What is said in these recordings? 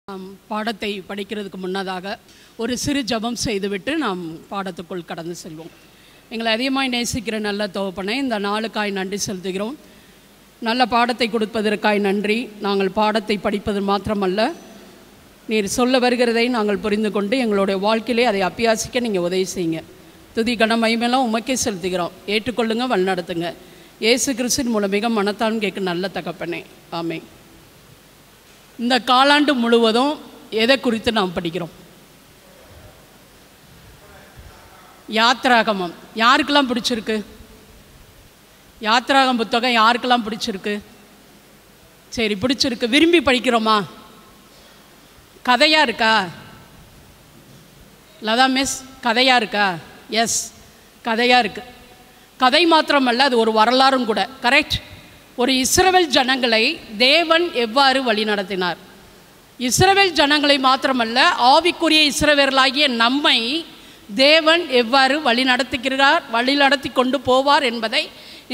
பாடத்தை படிக்கிறதுக்கு முன்னதாக ஒரு சிறு ஜெபம் செய்துவிட்டு நாம் பாடத்துக்குள் கடந்து செல்வோம். எங்களை அதிகமாக நேசிக்கிற நல்ல தகப்பனே, இந்த நாளுக்காய் நன்றி செலுத்துகிறோம். நல்ல பாடத்தை கொடுப்பதற்காய் நன்றி. நாங்கள் பாடத்தை படிப்பது மாத்திரமல்ல, நீர் சொல்ல வருகிறதை நாங்கள் புரிந்து கொண்டு எங்களுடைய வாழ்க்கையிலே அதை அபியாசிக்க நீங்கள் உதவி செய்யுங்க. துதி கன மகிமையெல்லாம் உமக்கே செலுத்துகிறோம். ஏற்றுக்கொள்ளுங்க, வழிநடத்துங்க. இயேசு கிறிஸ்துவின் மூலம் மிக மனத்தான் கேட்க நல்ல தகப்பனே, ஆமென். இந்த காலாண்டு முழுவதும் எதை குறித்து நாம் படிக்கிறோம்? யாத்ராகமம். யாருக்கெல்லாம் பிடிச்சிருக்கு? யாத்ராகம் புத்தகம் யாருக்கெல்லாம் பிடிச்சிருக்கு? சரி, பிடிச்சிருக்கு. விரும்பி படிக்கிறோமா? கதையாக இருக்கா? லதா மிஸ், கதையாக இருக்கா? எஸ், கதையாக இருக்குது. கதை மாத்திரமல்ல, அது ஒரு வரலாறும் கூட. கரெக்ட். ஒரு இஸ்ரவேல் ஜனங்களை தேவன் எவ்வாறு வழி நடத்தினார்? இஸ்ரவேல் ஜனங்களை மாத்திரமல்ல, ஆவிக்குரிய இஸ்ரவேலராகிய நம்மை தேவன் எவ்வாறு வழி நடத்தி கொண்டு போவார் என்பதை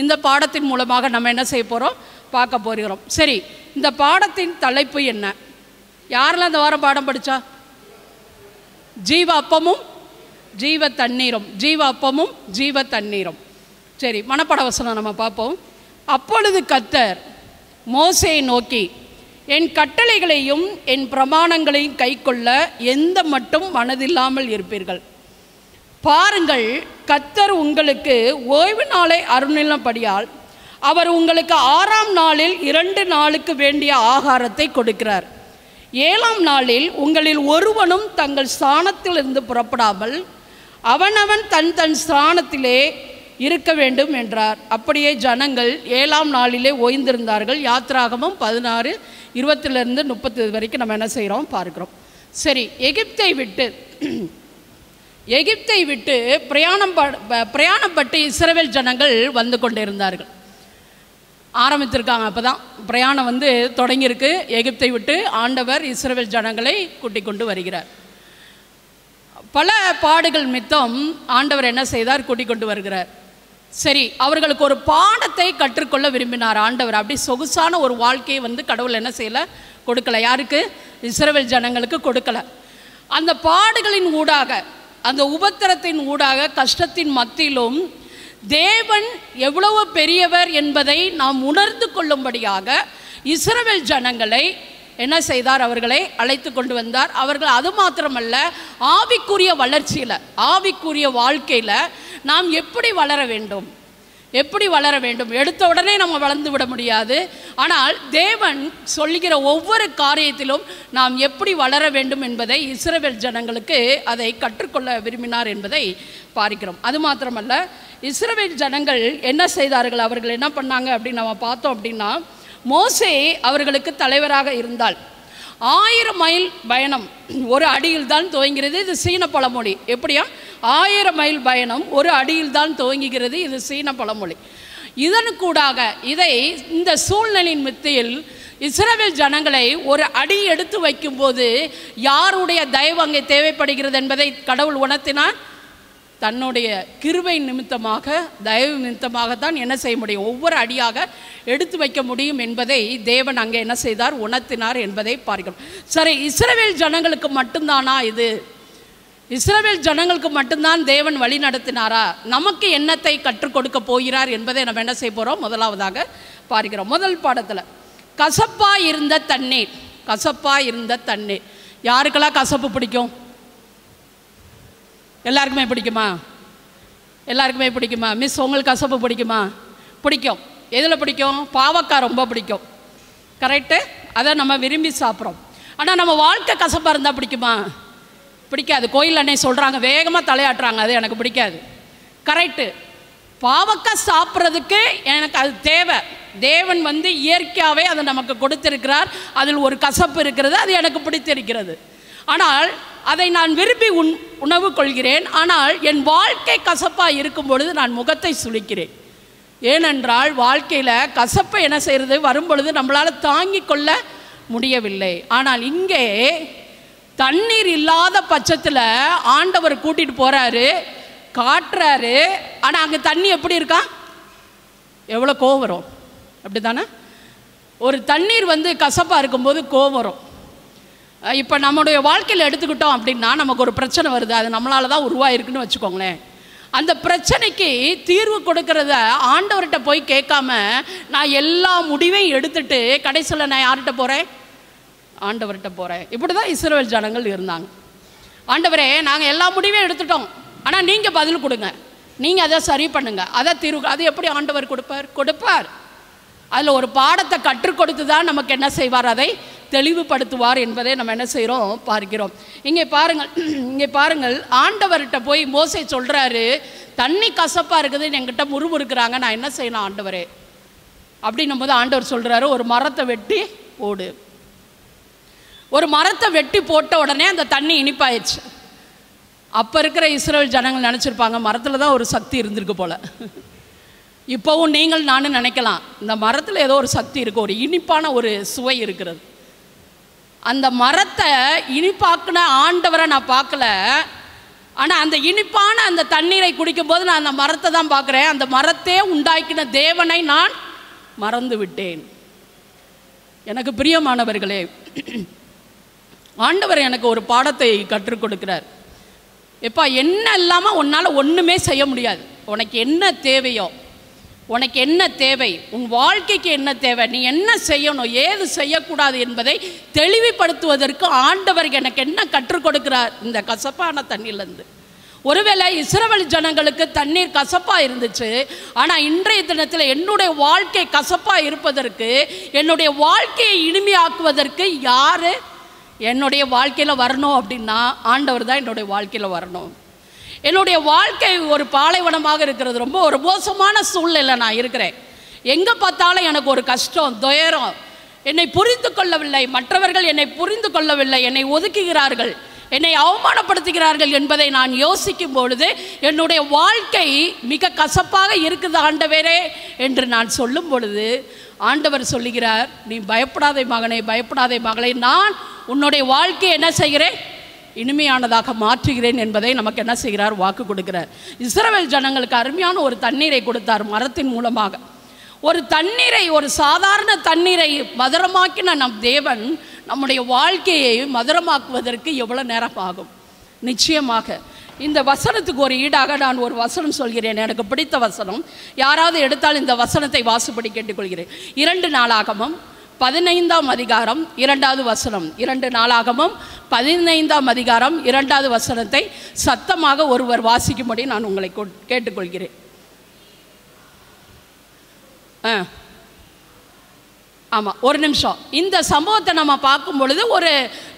இந்த பாடத்தின் மூலமாக நம்ம என்ன செய்ய போகிறோம்? பார்க்க போகிறோம். சரி, இந்த பாடத்தின் தலைப்பு என்ன? யாரெல்லாம் இந்த வாரம் பாடம் படித்தா? ஜீவ அப்பமும் ஜீவ தண்ணீரும். ஜீவ அப்பமும் ஜீவ தண்ணீரும். சரி, மனப்பாட வசனம் நம்ம பார்ப்போம். அப்பொழுது கர்த்தர் மோசேயை நோக்கி, என் கட்டளைகளையும் என் பிரமாணங்களையும் கைக்கொள்ள எந்த மட்டும் மனதில்லாமல் இருப்பீர்கள்? பாருங்கள், கர்த்தர் உங்களுக்கு ஓய்வு நாளை அருளினபடியால் அவர் உங்களுக்கு 6ஆம் நாளில் 2 நாளுக்கு வேண்டிய ஆகாரத்தை கொடுக்கிறார். 7ஆம் நாளில் உங்களில் ஒருவனும் தங்கள் ஸ்தானத்திலிருந்து புறப்படாமல் அவனவன் தன் தன் ஸ்தானத்திலே இருக்க வேண்டும் என்றார். அப்படியே ஜனங்கள் 7ஆம் நாளிலே ஓய்ந்திருந்தார்கள். யாத்ராகமம் 16:20-30 வரைக்கும் நம்ம என்ன செய்கிறோம் பார்க்கிறோம். சரி, எகிப்தை விட்டு பிரயாணப்பட்டு இஸ்ரவேல் ஜனங்கள் வந்து கொண்டிருந்தார்கள். ஆரம்பித்திருக்காங்க. அப்போ தான் பிரயாணம் தொடங்கியிருக்கு. எகிப்தை விட்டு ஆண்டவர் இஸ்ரவேல் ஜனங்களை கூட்டிக் கொண்டு வருகிறார். பல பாடுகள் மித்தம் ஆண்டவர் என்ன செய்தார்? கூட்டிக் கொண்டு வருகிறார். சரி, அவர்களுக்கு ஒரு பாடத்தை கற்றுக்கொள்ள விரும்பினார் ஆண்டவர். அப்படி சொகுசான ஒரு வாழ்க்கையை கடவுள் என்ன செய்யலை? கொடுக்கல. யாருக்கு? இஸ்ரவேல் ஜனங்களுக்கு கொடுக்கல. அந்த பாடுகளின் ஊடாக, அந்த உபத்திரத்தின் ஊடாக, கஷ்டத்தின் மத்தியிலும் தேவன் எவ்வளவு பெரியவர் என்பதை நாம் உணர்ந்து கொள்ளும்படியாக இஸ்ரவேல் ஜனங்களை என்ன செய்தார்? அவர்களை அழைத்து கொண்டு வந்தார். அவர்கள் அது மாத்திரமல்ல, ஆவிக்குரிய வளர்ச்சியில், ஆவிக்குரிய வாழ்க்கையில் நாம் எப்படி வளர வேண்டும், எடுத்த உடனே நம்ம வளர்ந்து விட முடியாது. ஆனால் தேவன் சொல்லுகிற ஒவ்வொரு காரியத்திலும் நாம் எப்படி வளர வேண்டும் என்பதை இஸ்ரவேல் ஜனங்களுக்கு அதை கற்றுக்கொள்ள விரும்பினார் என்பதை பார்க்கிறோம். அது மாத்திரமல்ல, இஸ்ரவேல் ஜனங்கள் என்ன செய்தார்கள்? அவர்கள் என்ன பண்ணாங்க அப்படின்னு நம்ம பார்த்தோம் அப்படின்னா, மோசே அவர்களுக்கு தலைவராக இருந்தால் 1000 மைல் பயணம் ஒரு அடியில் தான் துவங்கிறது. இது சீன பழமொழி. எப்படியா? 1000 மைல் பயணம் ஒரு அடியில் தான் துவங்குகிறது. இது சீன பழமொழி. இதனுக்கூடாக இந்த சூழ்நிலையின் மத்தியில் இஸ்ரவேல் ஜனங்களை ஒரு அடி எடுத்து வைக்கும்போது யாருடைய தயவு அங்கே தேவைப்படுகிறது என்பதை கடவுள் உணர்த்தினார். தன்னுடைய கிருபை நிமித்தமாக, தயவு நிமித்தமாகத்தான் என்ன செய்ய முடியும்? ஒவ்வொரு அடியாக எடுத்து வைக்க முடியும் என்பதை தேவன் அங்கே என்ன செய்தார்? உணர்த்தினார் என்பதை பார்க்கிறோம். சரி, இஸ்ரவேல் ஜனங்களுக்கு மட்டும்தானா இது? இஸ்ரவேல் ஜனங்களுக்கு மட்டும்தான் தேவன் வழி நடத்தினாரா? நமக்கு என்னத்தை கற்றுக் கொடுக்க போகிறார் என்பதை நம்ம என்ன செய்ய போகிறோம்? முதலாவதாக பார்க்கிறோம். முதல் பாடத்தில் கசப்பா இருந்த தண்ணீர். கசப்பா இருந்த தண்ணீர். யாருக்கெல்லாம் கசப்பு பிடிக்கும்? எல்லாருக்குமே பிடிக்குமா? எல்லாருக்குமே பிடிக்குமா? மிஸ், உங்களுக்கு கசப்பு பிடிக்குமா? பிடிக்கும். எதில் பிடிக்கும்? பாவக்காய் ரொம்ப பிடிக்கும். கரெக்டு. அதை நம்ம விரும்பி சாப்பிட்றோம். ஆனால் நம்ம வாழ்க்கை கசப்பாக இருந்தால் பிடிக்குமா? பிடிக்காது. கோயில் அன்னை சொல்கிறாங்க, வேகமாக தலையாட்டுறாங்க, அது எனக்கு பிடிக்காது. கரெக்டு. பாவக்காய் சாப்பிட்றதுக்கு எனக்கு அது தேவை. தேவன் இயற்கையாகவே அதை நமக்கு கொடுத்திருக்கிறார். அதில் ஒரு கசப்பு இருக்கிறது, அது எனக்கு பிடித்திருக்கிறது. ஆனால் அதை நான் விரும்பி உணவு கொள்கிறேன். ஆனால் என் வாழ்க்கை கசப்பாக இருக்கும் பொழுது நான் முகத்தை சுளிக்கிறேன். ஏனென்றால் வாழ்க்கையில் கசப்பை என்ன செய்கிறது? வரும்பொழுது நம்மளால் தாங்கி கொள்ள முடியவில்லை. ஆனால் இங்கே தண்ணீர் இல்லாத பட்சத்தில் ஆண்டவர் கூட்டிகிட்டு போகிறாரு, காட்டுறாரு. ஆனால் அங்கே தண்ணி எப்படி இருக்கா? எவ்வளோ கோவம் வரும், அப்படி தானே? ஒரு தண்ணீர் கசப்பாக இருக்கும்போது கோவம் வரும். இப்போ நம்முடைய வாழ்க்கையில் எடுத்துக்கிட்டோம் அப்படின்னா நமக்கு ஒரு பிரச்சனை வருது, அது நம்மளால தான் உருவாயிருக்குன்னு வச்சுக்கோங்களேன். அந்த பிரச்சனைக்கு தீர்வு கொடுக்கறத ஆண்டவர்கிட்ட போய் கேட்காம நான் எல்லா முடிவையும் எடுத்துட்டு கடைசியில் நான் யார்கிட்ட போகிறேன்? ஆண்டவர்கிட்ட போகிறேன். இப்படி தான் இஸ்ரவேல் ஜனங்கள் இருந்தாங்க. ஆண்டவரே, நாங்கள் எல்லா முடிவையும் எடுத்துட்டோம், ஆனால் நீங்கள் பதில் கொடுங்க, நீங்கள் அதை சரி பண்ணுங்க, அதை தீர்வு. அது எப்படி ஆண்டவர் கொடுப்பார்? அதில் ஒரு பாடத்தை கற்றுக் கொடுத்து தான் நமக்கு என்ன செய்வார்? அதை தெளிவுபடுத்துவார் என்பதை நம்ம என்ன செய்கிறோம்? பார்க்கிறோம். இங்கே பாருங்கள், ஆண்டவர்கிட்ட போய் மோசே சொல்கிறாரு, தண்ணி கசப்பாக இருக்குதுன்னு என்கிட்ட முறுமுறுக்கிறாங்க, நான் என்ன செய்யணும் ஆண்டவரே அப்படின்னும் போது ஆண்டவர் சொல்கிறாரு, ஒரு மரத்தை வெட்டி போடு. ஒரு மரத்தை வெட்டி போட்ட உடனே அந்த தண்ணி இனிப்பாயிடுச்சு. அப்போ இருக்கிற இஸ்ரவேல் ஜனங்கள் நினச்சிருப்பாங்க, மரத்தில் தான் ஒரு சக்தி இருந்திருக்கு போல். இப்போவும் நீங்கள் நானும் நினைக்கலாம், இந்த மரத்தில் ஏதோ ஒரு சக்தி இருக்குது, ஒரு இனிப்பான ஒரு சுவை இருக்கிறது. அந்த மரத்தை இனிப்பாக்குன ஆண்டவரை நான் பார்க்கல, ஆனால் அந்த இனிப்பான அந்த தண்ணீரை குடிக்கும்போது நான் அந்த மரத்தை தான் பார்க்குறேன். அந்த மரத்தே உண்டாக்கின தேவனை நான் மறந்து விட்டேன். எனக்கு பிரியமானவர்களே, ஆண்டவர் எனக்கு ஒரு பாடத்தை கற்றுக் கொடுக்கிறார். எப்பா, என்ன இல்லாமல் உன்னால் ஒன்றுமே செய்ய முடியாது. உனக்கு என்ன தேவையோ, உனக்கு என்ன தேவை, உன் வாழ்க்கைக்கு என்ன தேவை, நீ என்ன செய்யணும், ஏது செய்யக்கூடாது என்பதை தெளிவுபடுத்துவதற்கு ஆண்டவர் எனக்கு என்ன கற்றுக் கொடுக்கிறார்? இந்த கசப்பான தண்ணீர்லேருந்து. ஒருவேளை இஸ்ரவேல் ஜனங்களுக்கு தண்ணீர் கசப்பாக இருந்துச்சு, ஆனால் இன்றைய தினத்தில் என்னுடைய வாழ்க்கை கசப்பாக இருப்பதற்கு, என்னுடைய வாழ்க்கையை இனிமையாக்குவதற்கு யார் என்னுடைய வாழ்க்கையில் வரணும் அப்படின்னா ஆண்டவர் தான் என்னுடைய வாழ்க்கையில் வரணும். என்னுடைய வாழ்க்கை ஒரு பாலைவனமாக இருக்கிறது, ரொம்ப ஒரு மோசமான சூழ்நிலை நான் இருக்கிறேன். எங்கே பார்த்தாலும் எனக்கு ஒரு கஷ்டம், துயரம், என்னை புரிந்து கொள்ளவில்லை, மற்றவர்கள் என்னை புரிந்து கொள்ளவில்லை, என்னை ஒதுக்குகிறார்கள், என்னை அவமானப்படுத்துகிறார்கள் என்பதை நான் யோசிக்கும் பொழுது என்னுடைய வாழ்க்கை மிக கசப்பாக இருக்குது ஆண்டவரே என்று நான் சொல்லும் பொழுது ஆண்டவர் சொல்லுகிறார், நீ பயப்படாதே மகனே, பயப்படாதே மகளே, நான் உன்னுடைய வாழ்க்கையை என்ன செய்கிறேன்? இனிமையானதாக மாற்றுகிறேன் என்பதை நமக்கு என்ன செய்கிறார்? வாக்கு கொடுக்கிறார். இஸ்ரவேல் ஜனங்களுக்கு அருமையான ஒரு தண்ணீரை கொடுத்தார் மரத்தின் மூலமாக. ஒரு தண்ணீரை, ஒரு சாதாரண தண்ணீரை மதுரமாக்கின நம் தேவன் நம்முடைய வாழ்க்கையை மதுரமாக்குவதற்கு எவ்வளோ நேரம் ஆகும்? நிச்சயமாக. இந்த வசனத்துக்கு ஒரு ஈடாக நான் ஒரு வசனம் சொல்கிறேன், எனக்கு பிடித்த வசனம். யாராவது எடுத்தால் இந்த வசனத்தை வாசிப்படி கேட்டுக்கொள்கிறேன். 2 நாளாகமம் 15ஆம் அதிகாரம் 2வது வசனம். 2 நாளாகமம் 15ஆம் அதிகாரம் 2வது வசனத்தை சத்தமாக ஒருவர் வாசிக்கும்படி நான் உங்களை கேட்டுக்கொள்கிறேன். ஆமாம், ஒரு நிமிஷம். இந்த சம்பவத்தை நம்ம பார்க்கும் பொழுது ஒரு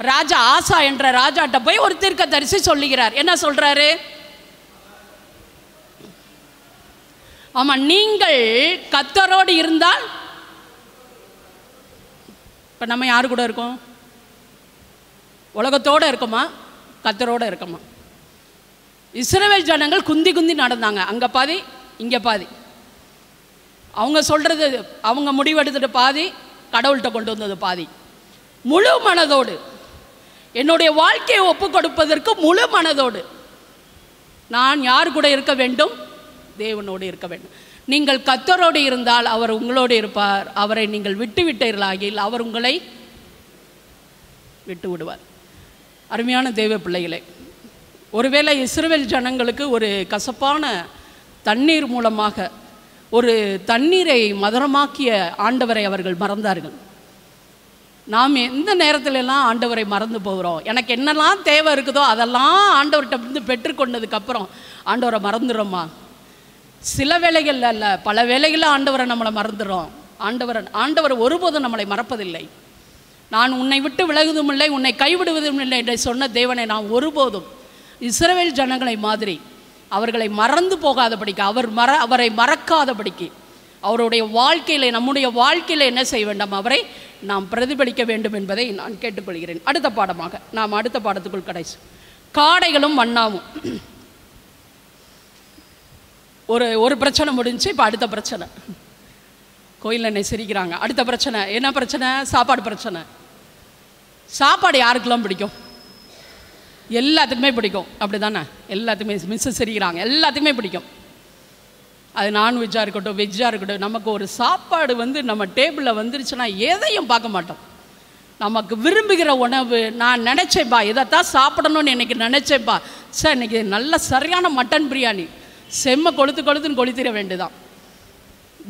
ராஜா, ஆசா என்ற ராஜாட்ட போய் ஒரு தீர்க்கதரிசி சொல்லுகிறார். என்ன சொல்றாரு? ஆமாம், நீங்கள் கர்த்தரோடு இருந்தால். இப்போ நம்ம யாரு கூட இருக்கோம்? உலகத்தோடு இருக்கோமா, கர்த்தரோடு இருக்கோமா? இஸ்ரவேல் ஜனங்கள் குந்தி குந்தி நடந்தாங்க, அங்கே பாதி இங்கே பாதி. அவங்க சொல்கிறது, அவங்க முடிவெடுத்துட்டு பாதி, கடவுள்கிட்ட கொண்டு வந்தது பாதி. முழு மனதோடு என்னுடைய வாழ்க்கையை ஒப்பு கொடுப்பதற்கு முழு மனதோடு நான் யார் கூட இருக்க வேண்டும்? தேவனோடு இருக்க வேண்டும். நீங்கள் கர்த்தரோடு இருந்தால் அவர் உங்களோடு இருப்பார், அவரை நீங்கள் விட்டு விட்டீர்களாகில் அவர் உங்களை விட்டு விடுவார். அருமையான தேவ பிள்ளைகளே, ஒருவேளை இஸ்ரவேல் ஜனங்களுக்கு ஒரு கசப்பான தண்ணீர் மூலமாக ஒரு தண்ணீரை மதுரமாக்கிய ஆண்டவரை அவர்கள் மறந்தார்கள். நாம் எந்த நேரத்திலெல்லாம் ஆண்டவரை மறந்து போகிறோம்? எனக்கு என்னெல்லாம் தேவை இருக்குதோ அதெல்லாம் ஆண்டவர்கிட்ட இருந்து பெற்றுக்கொண்டதுக்கப்புறம் ஆண்டவரை மறந்துடுறோமா? சில வேளைகளில் அல்ல, பல வேளைகளில் ஆண்டவரை நம்மளை மறந்துடுறோம். ஆண்டவர் ஒருபோதும் நம்மளை மறப்பதில்லை. நான் உன்னை விட்டு விலகுவதும் இல்லை, உன்னை கைவிடுவதும் இல்லை என்று சொன்ன தேவனை நான் ஒருபோதும் இஸ்ரவேல் ஜனங்களை மாதிரி அவர்களை மறந்து போகாதபடிக்கு, அவரை மறக்காதபடிக்கு அவருடைய வாழ்க்கையில், நம்முடைய வாழ்க்கையில் என்ன செய்ய வேண்டும்? அவரை நாம் பிரதிபலிக்க வேண்டும் என்பதை நான் கேட்டுக்கொள்கிறேன். அடுத்த பாடமாக நாம் அடுத்த பாடத்துக்குள் கடைசி காடைகளும் மன்னாவும். ஒரு பிரச்சனை முடிஞ்சு, இப்போ அடுத்த பிரச்சனை. கோயிலில் என்னை சிரிக்கிறாங்க. அடுத்த பிரச்சனை என்ன பிரச்சனை? சாப்பாடு பிரச்சனை. சாப்பாடு யாருக்கெல்லாம் பிடிக்கும்? எல்லாத்துக்குமே பிடிக்கும், அப்படி தானே? எல்லாத்துக்குமே மிஸ் சிரிக்கிறாங்க, எல்லாத்துக்குமே பிடிக்கும். அது நான்வெஜ்ஜாக இருக்கட்டும், வெஜ்ஜாக இருக்கட்டும், நமக்கு ஒரு சாப்பாடு நம்ம டேபிளில் வந்துருச்சுன்னா எதையும் பார்க்க மாட்டோம். நமக்கு விரும்புகிற உணவு. நான் நினச்சேப்பா இதைத்தான் சாப்பிடணும்னு எனக்கு நினச்சேப்பா, சார் இன்றைக்கி நல்ல சரியான மட்டன் பிரியாணி, செம்ம கொளுத்துன்னு கொளுத்திட வேண்டியதான்.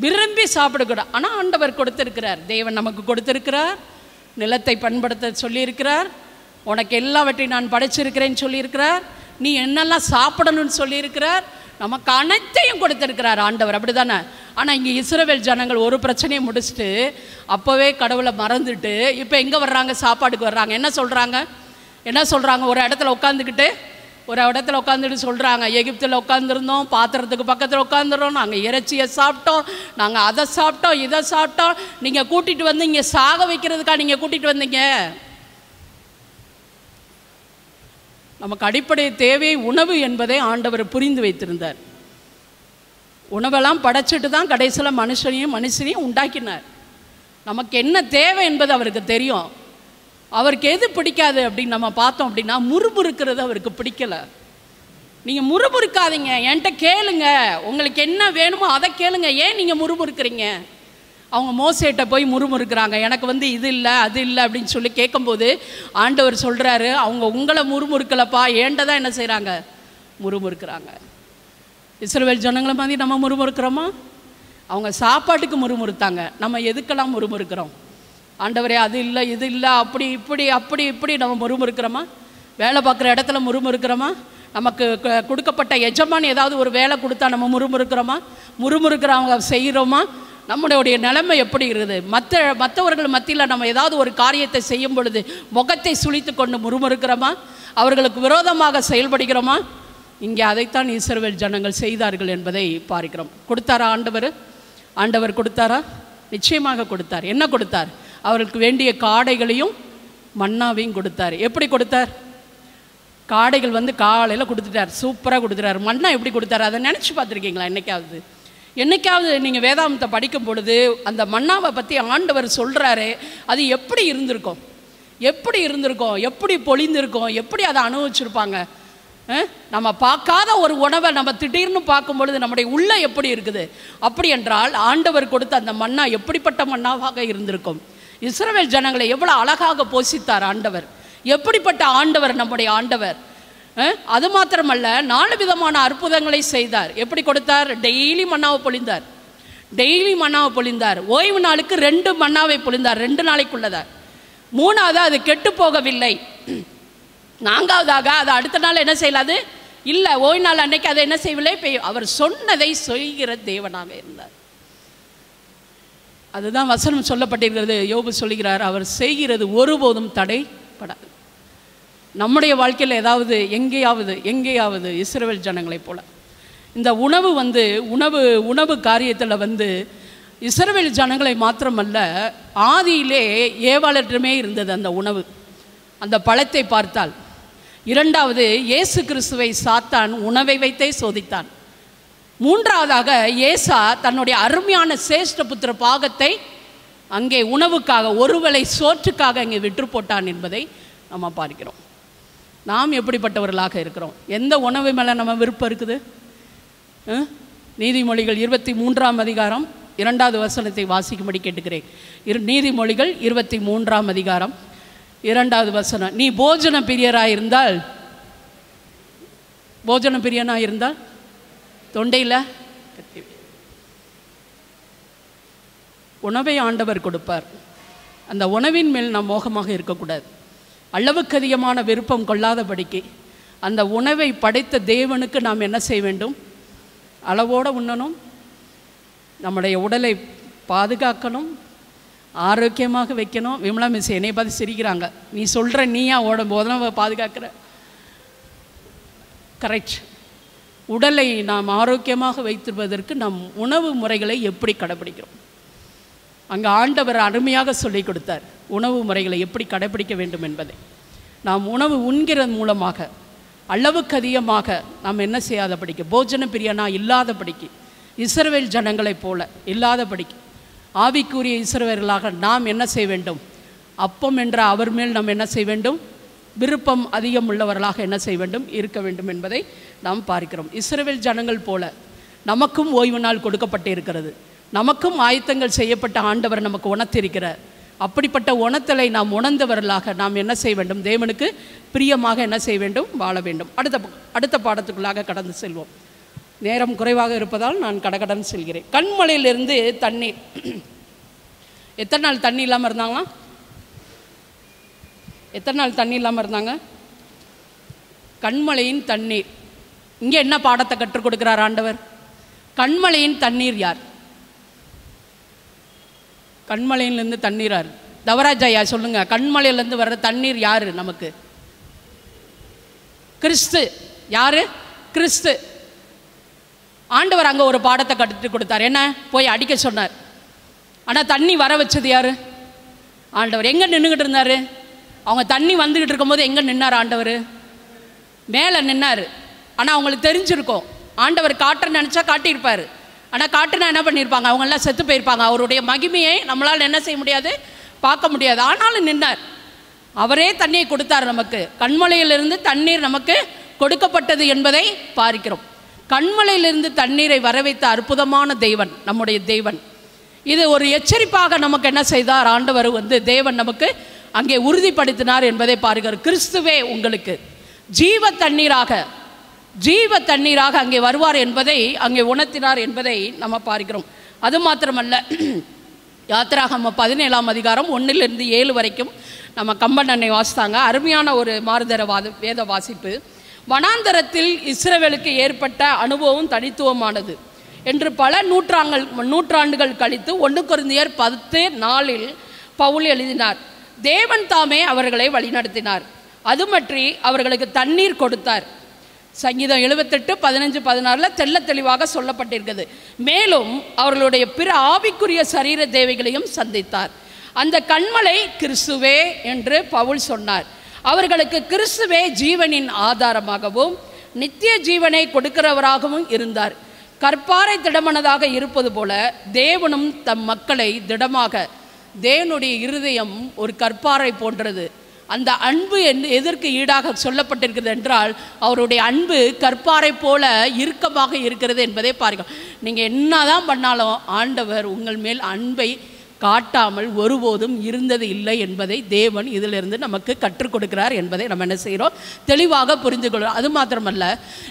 விரும்பி சாப்பிடக்கூடாது. ஆனால் ஆண்டவர் கொடுத்திருக்கிறார், தேவன் நமக்கு கொடுத்திருக்கிறார், நிலத்தை பண்படுத்த சொல்லியிருக்கிறார், உனக்கு எல்லாவற்றையும் நான் படைச்சிருக்கிறேன்னு சொல்லியிருக்கிறார், நீ என்னெல்லாம் சாப்பிடணும்னு சொல்லியிருக்கிறார், நமக்கு அனைத்தையும் கொடுத்திருக்கிறார் ஆண்டவர், அப்படி தானே? ஆனால் இங்கே இஸ்ரவேல் ஜனங்கள் ஒரு பிரச்சனையை முடிச்சுட்டு அப்போவே கடவுளை மறந்துட்டு இப்போ எங்கே வர்றாங்க? சாப்பாடுக்கு வர்றாங்க. என்ன சொல்கிறாங்க? ஒரு இடத்துல உட்காந்துட்டு சொல்கிறாங்க, எகிப்தில் உட்காந்துருந்தோம், பாத்திரத்துக்கு பக்கத்தில் உட்காந்துருந்தோம், நாங்கள் இறைச்சியை சாப்பிட்டோம், நாங்கள் அதை சாப்பிட்டோம், இதை சாப்பிட்டோம், நீங்கள் கூட்டிகிட்டு வந்து இங்கே சாக வைக்கிறதுக்காக நீங்கள் கூட்டிகிட்டு வந்தீங்க. நமக்கு அடிப்படை தேவை உணவு என்பதை ஆண்டவர் புரிந்து வைத்திருந்தார். உணவெல்லாம் படைச்சிட்டு தான் கடைசியில் மனுஷனையும் உண்டாக்கினார். நமக்கு என்ன தேவை என்பது அவருக்கு தெரியும். அவருக்கு எது பிடிக்காது அப்படின்னு நம்ம பார்த்தோம் அப்படின்னா, முறுமுறுக்கிறது அவருக்கு பிடிக்கலை. நீங்கள் முறுமுறுக்காதீங்க, என்கிட்ட கேளுங்க, உங்களுக்கு என்ன வேணுமோ அதை கேளுங்க, ஏன் நீங்கள் முறுமுறுக்கிறீங்க? அவங்க மோசேட்ட போய் முறுமுறுக்கிறாங்க, எனக்கு இது இல்லை அது இல்லை அப்படின்னு சொல்லி கேட்கும்போது ஆண்டவர் சொல்கிறாரு, அவங்க உங்களை முறுமுறுக்கலப்பா, ஏன்ட்ட தான் என்ன செய்கிறாங்க? முறுமுறுக்கிறாங்க. இஸ்ரவேல் ஜனங்களை மாதிரி நம்ம முறுமுறுக்கிறோமா? அவங்க சாப்பாட்டுக்கு முறுமுறுத்தாங்க, நம்ம எதுக்கெல்லாம் முறுமுறுக்கிறோம்? ஆண்டவரே அது இல்லை இது இல்லை அப்படி இப்படி நம்ம முறுமுறுக்கிறோமா? வேலை பார்க்குற இடத்துல முறுமுறுக்கிறோமா? நமக்கு கொடுக்கப்பட்ட எஜமான் ஏதாவது ஒரு வேலை கொடுத்தா நம்ம முறுமுறுக்கிறவங்க செய்கிறோமா? நம்மளுடைய நிலைமை எப்படி இருக்குது? மற்றவர்கள் மத்தியில் நம்ம ஏதாவது ஒரு காரியத்தை செய்யும் பொழுது முகத்தை சுளித்து கொண்டு முறுமுறுக்கிறோமா? அவர்களுக்கு விரோதமாக செயல்படுகிறோமா? இங்கே அதைத்தான் இஸ்ரவேல் ஜனங்கள் செய்தார்கள் என்பதை பார்க்கிறோம். கொடுத்தாரா ஆண்டவர் கொடுத்தாரா? நிச்சயமாக கொடுத்தார். என்ன கொடுத்தார்? அவர்களுக்கு வேண்டிய காடைகளையும் மன்னாவையும் கொடுத்தார். எப்படி கொடுத்தார்? காடைகள் காலையில் கொடுத்துட்டார், சூப்பராக கொடுத்துட்டார். மன்னா எப்படி கொடுத்தார்? அதை நினச்சி பார்த்துருக்கீங்களா? என்னைக்காவது நீங்கள் வேதாந்தத்தை படிக்கும் பொழுது அந்த மன்னாவை பற்றி ஆண்டவர் சொல்கிறாரு, அது எப்படி இருந்திருக்கும், எப்படி பொழிந்திருக்கும், எப்படி அதை அனுபவிச்சிருப்பாங்க? நம்ம பார்க்காத ஒரு உணவை நம்ம திடீர்னு பார்க்கும் பொழுது நம்முடைய உள்ள எப்படி இருக்குது? அப்படி என்றால் ஆண்டவர் கொடுத்த அந்த மன்னா எப்படிப்பட்ட மன்னாவாக இருந்திருக்கும்? இஸ்ரவேல் ஜனங்களை எவ்வளோ அழகாக போஷித்தார் ஆண்டவர்! எப்படிப்பட்ட ஆண்டவர் நம்முடைய ஆண்டவர்! அது மாத்திரமல்ல, 4 விதமான அற்புதங்களை செய்தார். எப்படி கொடுத்தார்? டெய்லி மன்னாவை பொழிந்தார். ஓய்வு நாளுக்கு 2 மன்னாவை பொழிந்தார், 2 நாளைக்குள்ளதார். 3வது அது கெட்டு போகவில்லை. 4வதாக அது அடுத்த நாள் என்ன செய்யலாது இல்லை, ஓய்வு நாள் அன்னைக்கு அதை என்ன செய்யவில்லை, அவர் சொன்னதை செய்கிற தேவனாக இருந்தார். அதுதான் வசனம் சொல்லப்பட்டிருக்கிறது. யோபு சொல்லுகிறார், அவர் செய்கிறது ஒருபோதும் தடைப்படாது. நம்முடைய வாழ்க்கையில் ஏதாவது எங்கேயாவது இஸ்ரவேல் ஜனங்களைப் போல இந்த உணவு காரியத்தில் இஸ்ரவேல் ஜனங்களை மாத்திரமல்ல, ஆதியிலே ஏவாளற்றுமே இருந்தது அந்த உணவு. அந்த பழத்தை பார்த்தால், 2வது இயேசு கிறிஸ்துவை சாத்தான் உணவை வைத்தே சோதித்தான். 3வதாக ஏசா தன்னுடைய அருமையான சேஷ்ட புத்திர பாகத்தை அங்கே உணவுக்காக, ஒருவேளை சோற்றுக்காக அங்கே விற்று போட்டான் என்பதை நம்ம பார்க்கிறோம். நாம் எப்படிப்பட்டவர்களாக இருக்கிறோம்? எந்த உணவு மேலே நம்ம விருப்பம் இருக்குது? நீதிமொழிகள் 23ஆம் அதிகாரம் 2வது வசனத்தை வாசிக்கும்படி கேட்டுக்கிறேன். நீதிமொழிகள் 23ஆம் அதிகாரம் 2வது வசனம். நீ போஜன பிரியனாயிருந்தால் தொண்டையில் உணவை ஆண்டவர் கொடுப்பார். அந்த உணவின் மேல் நாம் மோகமாக இருக்கக்கூடாது. அளவுக்கு அதிகமான விருப்பம் கொள்ளாதபடிக்கு அந்த உணவை படைத்த தேவனுக்கு நாம் என்ன செய்ய வேண்டும்? அளவோடு உண்ணணும், நம்முடைய உடலை பாதுகாக்கணும், ஆரோக்கியமாக வைக்கணும். விமலா மிஸ் என்னை பார்த்து சிரிக்கிறாங்க, நீ சொல்கிற நீயா உணவை பாதுகாக்கிற? கரெக்ட். உடலை நாம் ஆரோக்கியமாக வைத்திருப்பதற்கு நம் உணவு முறைகளை எப்படி கடைபிடிக்கிறோம்? அங்கே ஆண்டவர் அருமையாக சொல்லிக் கொடுத்தார் உணவு முறைகளை எப்படி கடைபிடிக்க வேண்டும் என்பதை. நாம் உணவு உண்கிறது மூலமாக அளவுக்கு அதிகமாக நாம் என்ன செய்யாதபடிக்கு, போஜன பிரியனா இல்லாதபடிக்கு, இஸ்ரவேல் ஜனங்களைப் போல இல்லாதபடிக்கு, ஆவிக்குரிய இஸ்ரவேலர்களாக நாம் என்ன செய்ய வேண்டும்? அப்பம் என்ற அவர் மேல் நாம் என்ன செய்ய வேண்டும்? விருப்பம் அதிகம் உள்ளவர்களாக என்ன செய்ய வேண்டும்? இருக்க வேண்டும் என்பதை நாம் பார்க்கிறோம். இஸ்ரவேல் ஜனங்கள் போல நமக்கும் ஓய்வு நாள் கொடுக்கப்பட்டு இருக்கிறது. நமக்கும் ஆயத்தங்கள் செய்யப்பட்ட ஆண்டவர் நமக்கு உணர்த்திருக்கிறார். அப்படிப்பட்ட உணர்த்தலை நாம் உணர்ந்தவர்களாக நாம் என்ன செய்ய வேண்டும்? தேவனுக்கு பிரியமாக என்ன செய்ய வேண்டும்? வாழ வேண்டும். அடுத்த பாடத்துக்குள்ளாக கடந்து செல்வோம். நேரம் குறைவாக இருப்பதால் நான் கடகடன் செல்கிறேன். கண்மலையிலிருந்து தண்ணீர். எத்தனை நாள் தண்ணி இல்லாமல் இருந்தாங்களா? எத்தனை நாள் தண்ணி இல்லாமல் இருந்தாங்க? கண்மலையின் தண்ணீர். இங்கே என்ன பாடத்தை கற்றுக் கொடுக்கிறார் ஆண்டவர்? கண்மலையின் தண்ணீர் யார்? கண்மலையிலிருந்து தண்ணீர் யார்? தவராஜ் ஐயா சொல்லுங்க. கண்மலையிலிருந்து வர்ற தண்ணீர் யாரு நமக்கு? கிறிஸ்து. யாரு? கிறிஸ்து. ஆண்டவர் அங்கே ஒரு பாடத்தை கற்றுக் கொடுத்தார். என்ன? போய் அடிக்க சொன்னார். ஆனால் தண்ணி வர வச்சது யாரு? ஆண்டவர். எங்கே நின்றுக்கிட்டு இருந்தார்? அவங்க தண்ணி வந்துக்கிட்டு இருக்கும்போது எங்கே நின்னார் ஆண்டவர்? மேலே நின்னார். ஆனால் அவங்களுக்கு தெரிஞ்சிருக்கும், ஆண்டவர் காட்ட நினச்சா காட்டியிருப்பார். ஆனால் காட்டுனா என்ன பண்ணியிருப்பாங்க? அவங்கெல்லாம் செத்து போயிருப்பாங்க. அவருடைய மகிமையை நம்மளால் என்ன செய்ய முடியாது? பார்க்க முடியாது. ஆனாலும் நின்னார். அவரே தண்ணியை கொடுத்தார் நமக்கு. கண்மலையிலிருந்து தண்ணீர் நமக்கு கொடுக்கப்பட்டது என்பதை பார்க்கிறோம். கண்மலையிலிருந்து தண்ணீரை வர வைத்த அற்புதமான தெய்வன் நம்முடைய தேவன். இது ஒரு எச்சரிப்பாக நமக்கு என்ன செய்தார்? ஆண்டவர் தேவன் நமக்கு அங்கே உறுதிப்படுத்தினார் என்பதை பாருங்கள். கிறிஸ்துவே உங்களுக்கு ஜீவ தண்ணீராக அங்கே வருவார் என்பதை அங்கே உணர்த்தினார் என்பதை நம்ம பார்க்கிறோம். அது மாத்திரமல்ல, யாத்திராகமம் 17ஆம் அதிகாரம் 1-7 வரைக்கும் நம்ம கம்பன் அன்னை வாசித்தாங்க. அருமையான ஒரு மாறுதர வேத வாசிப்பு. வனாந்தரத்தில் இஸ்ரவேலுக்கு ஏற்பட்ட அனுபவம் தனித்துவமானது என்று பல நூற்றாண்டுகள் கழித்து 1 கொரிந்தியர் 10:4 பவுல் எழுதினார். தேவன் தாமே அவர்களை வழிநடத்தினார். அதுமற்றி அவர்களுக்கு தண்ணீர் கொடுத்தார். சங்கீதம் 78:15-16 தெள்ள தெளிவாக சொல்லப்பட்டிருக்கிறது. மேலும் அவர்களுடைய பிற ஆவிக்குரிய சரீர தேவைகளையும் சந்தித்தார். அந்த கண்மலை கிறிஸ்துவே என்று பவுல் சொன்னார். அவர்களுக்கு கிறிஸ்துவே ஜீவனின் ஆதாரமாகவும் நித்திய ஜீவனை கொடுக்கிறவராகவும் இருந்தார். கற்பாறை திடமானதாக இருப்பது போல தேவனும் தம் மக்களை திடமாக. தேவனுடைய இருதயம் ஒரு கற்பாறை போன்றது. அந்த அன்பு எதற்கு ஈடாக சொல்லப்பட்டிருக்கிறது என்றால், அவருடைய அன்பு கற்பாறை போல இறுக்கமாக இருக்கிறது என்பதை பாருங்கள். நீங்கள் என்னதான் பண்ணாலும் ஆண்டவர் உங்கள் மேல் அன்பை காட்டாமல் ஒருபோதும் இருந்தது இல்லை என்பதை தேவன் இதிலிருந்து நமக்கு கற்றுக் கொடுக்கிறார் என்பதை நம்ம என்ன செய்கிறோம்? தெளிவாக புரிந்து கொள்கிறோம். அது மாத்திரமல்ல,